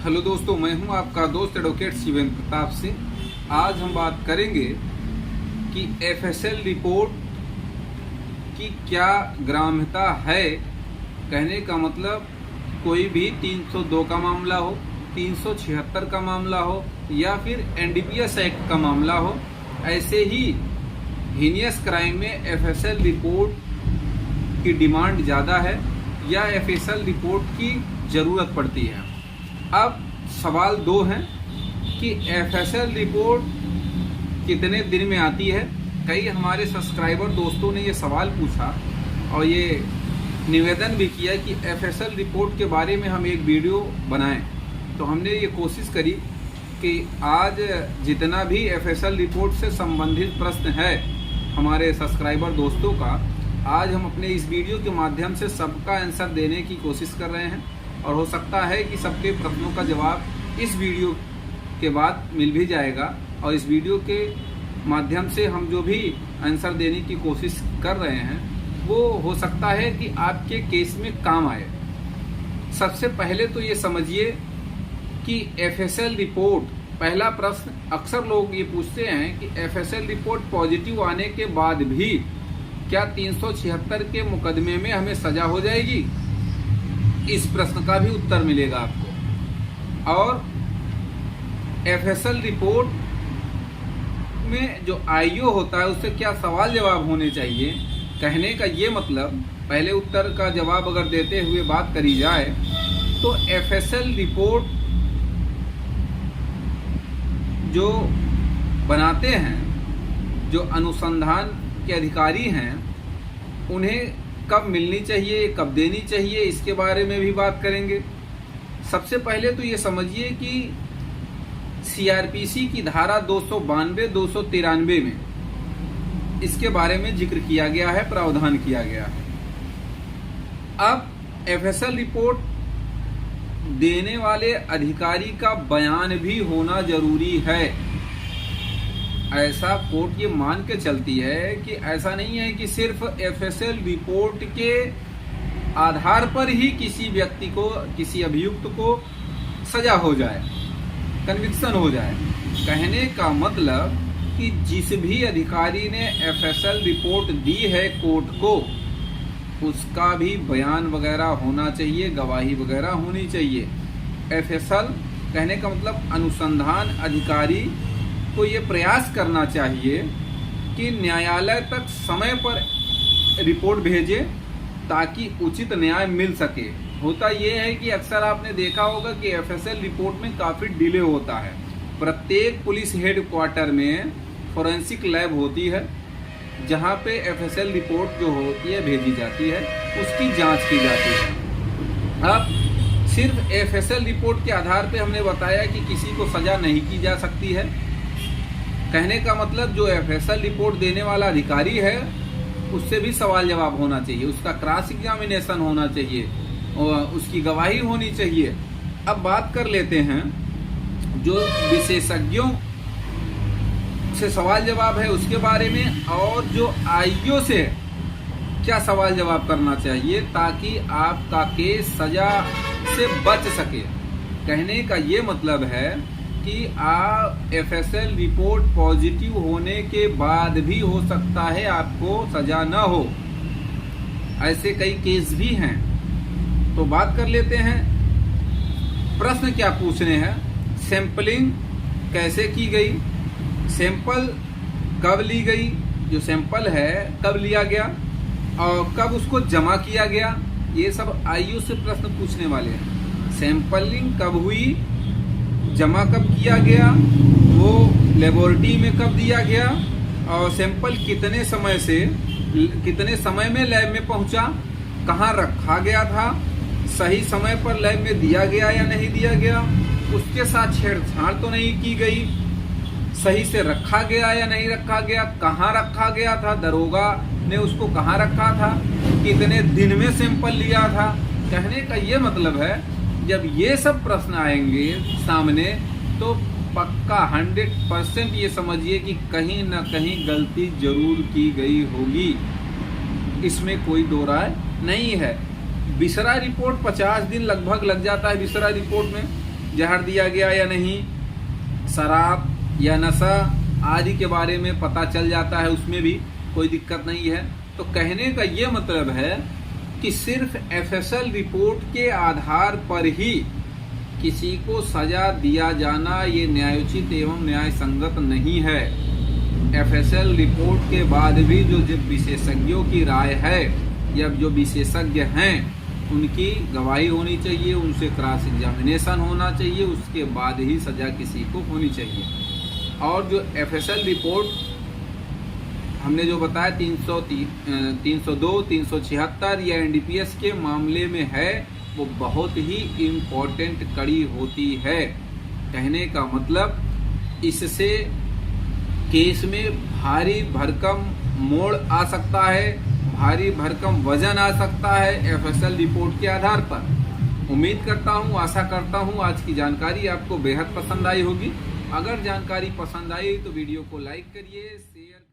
Hello दोस्तों, मैं हूं आपका दोस्त एडवोकेट शिवेंद्र प्रताप सिंह। आज हम बात करेंगे कि एफएसएल रिपोर्ट की क्या ग्राह्यता है। कहने का मतलब कोई भी 302 का मामला हो, 376 का मामला हो या फिर एनडीपीएस एक्ट का मामला हो, ऐसे ही हीनियस क्राइम में एफएसएल रिपोर्ट की डिमांड ज़्यादा है या एफएसएल रिपोर्ट की ज़रूरत पड़ती है। अब सवाल दो हैं कि एफएसएल रिपोर्ट कितने दिन में आती है। कई हमारे सब्सक्राइबर दोस्तों ने ये सवाल पूछा और ये निवेदन भी किया कि एफएसएल रिपोर्ट के बारे में हम एक वीडियो बनाएं। तो हमने ये कोशिश करी कि आज जितना भी एफएसएल रिपोर्ट से संबंधित प्रश्न है हमारे सब्सक्राइबर दोस्तों का, आज हम अपने इस वीडियो के माध्यम से सबका आंसर देने की कोशिश कर रहे हैं और हो सकता है कि सबके प्रश्नों का जवाब इस वीडियो के बाद मिल भी जाएगा। और इस वीडियो के माध्यम से हम जो भी आंसर देने की कोशिश कर रहे हैं वो हो सकता है कि आपके केस में काम आए। सबसे पहले तो ये समझिए कि एफएसएल रिपोर्ट, पहला प्रश्न अक्सर लोग ये पूछते हैं कि एफएसएल रिपोर्ट पॉजिटिव आने के बाद भी क्या 376 के मुकदमे में हमें सजा हो जाएगी। इस प्रश्न का भी उत्तर मिलेगा आपको। और एफएसएल रिपोर्ट में जो आईओ होता है उससे क्या सवाल जवाब होने चाहिए। कहने का ये मतलब, पहले उत्तर का जवाब अगर देते हुए बात करी जाए तो एफएसएल रिपोर्ट जो बनाते हैं, जो अनुसंधान के अधिकारी हैं, उन्हें कब मिलनी चाहिए, कब देनी चाहिए, इसके बारे में भी बात करेंगे। सबसे पहले तो ये समझिए कि सीआरपीसी की धारा 292, 293 में इसके बारे में जिक्र किया गया है, प्रावधान किया गया है। अब एफएसएल रिपोर्ट देने वाले अधिकारी का बयान भी होना जरूरी है। ऐसा कोर्ट ये मान के चलती है कि ऐसा नहीं है कि सिर्फ एफएसएल रिपोर्ट के आधार पर ही किसी व्यक्ति को, किसी अभियुक्त को सजा हो जाए, कन्विक्शन हो जाए। कहने का मतलब कि जिस भी अधिकारी ने एफएसएल रिपोर्ट दी है कोर्ट को, उसका भी बयान वगैरह होना चाहिए, गवाही वगैरह होनी चाहिए। एफएसएल कहने का मतलब अनुसंधान अधिकारी को ये प्रयास करना चाहिए कि न्यायालय तक समय पर रिपोर्ट भेजे ताकि उचित न्याय मिल सके। होता ये है कि अक्सर आपने देखा होगा कि एफएसएल रिपोर्ट में काफ़ी डिले होता है। प्रत्येक पुलिस हेडक्वार्टर में फोरेंसिक लैब होती है जहां पे एफएसएल रिपोर्ट जो होती है भेजी जाती है, उसकी जांच की जाती है। अब सिर्फ एफएसएल रिपोर्ट के आधार पे हमने बताया कि किसी को सजा नहीं की जा सकती है। कहने का मतलब जो एफएसएल रिपोर्ट देने वाला अधिकारी है उससे भी सवाल जवाब होना चाहिए, उसका क्रॉस एग्जामिनेशन होना चाहिए और उसकी गवाही होनी चाहिए। अब बात कर लेते हैं जो विशेषज्ञों से सवाल जवाब है उसके बारे में, और जो आईओ से क्या सवाल जवाब करना चाहिए ताकि आपका केस सजा से बच सके। कहने का ये मतलब है कि आप एफएसएल रिपोर्ट पॉजिटिव होने के बाद भी हो सकता है आपको सजा न हो। ऐसे कई केस भी हैं। तो बात कर लेते हैं, प्रश्न क्या पूछने हैं। सैंपलिंग कैसे की गई, सैंपल कब ली गई, जो सैंपल है कब लिया गया और कब उसको जमा किया गया, ये सब आईओ से प्रश्न पूछने वाले हैं। सैंपलिंग कब हुई, जमा कब किया गया, वो लेबोरेटरी में कब दिया गया, और सैंपल कितने समय में लैब में पहुंचा, कहाँ रखा गया था, सही समय पर लैब में दिया गया या नहीं दिया गया, उसके साथ छेड़छाड़ तो नहीं की गई, सही से रखा गया या नहीं रखा गया, कहाँ रखा गया था, दरोगा ने उसको कहाँ रखा था, कितने दिन में सैंपल लिया था। कहने का ये मतलब है जब ये सब प्रश्न आएंगे सामने तो पक्का 100% ये समझिए कि कहीं ना कहीं गलती जरूर की गई होगी, इसमें कोई दो राय नहीं है। विसरा रिपोर्ट 50 दिन लगभग लग जाता है विसरा रिपोर्ट में। जहर दिया गया या नहीं, शराब या नशा आदि के बारे में पता चल जाता है, उसमें भी कोई दिक्कत नहीं है। तो कहने का ये मतलब है कि सिर्फ एफएसएल रिपोर्ट के आधार पर ही किसी को सजा दिया जाना ये न्यायोचित एवं न्याय संगत नहीं है। एफएसएल रिपोर्ट के बाद भी जो विशेषज्ञों की राय है या जो विशेषज्ञ हैं उनकी गवाही होनी चाहिए, उनसे क्रॉस एग्जामिनेशन होना चाहिए, उसके बाद ही सजा किसी को होनी चाहिए। और जो एफएसएल रिपोर्ट हमने जो बताया 302, 376 या एनडीपीएस के मामले में है, वो बहुत ही इम्पोर्टेंट कड़ी होती है। कहने का मतलब इससे केस में भारी भरकम मोड़ आ सकता है, भारी भरकम वजन आ सकता है एफएसएल रिपोर्ट के आधार पर। उम्मीद करता हूँ, आशा करता हूँ आज की जानकारी आपको बेहद पसंद आई होगी। अगर जानकारी पसंद आई तो वीडियो को लाइक करिए, शेयर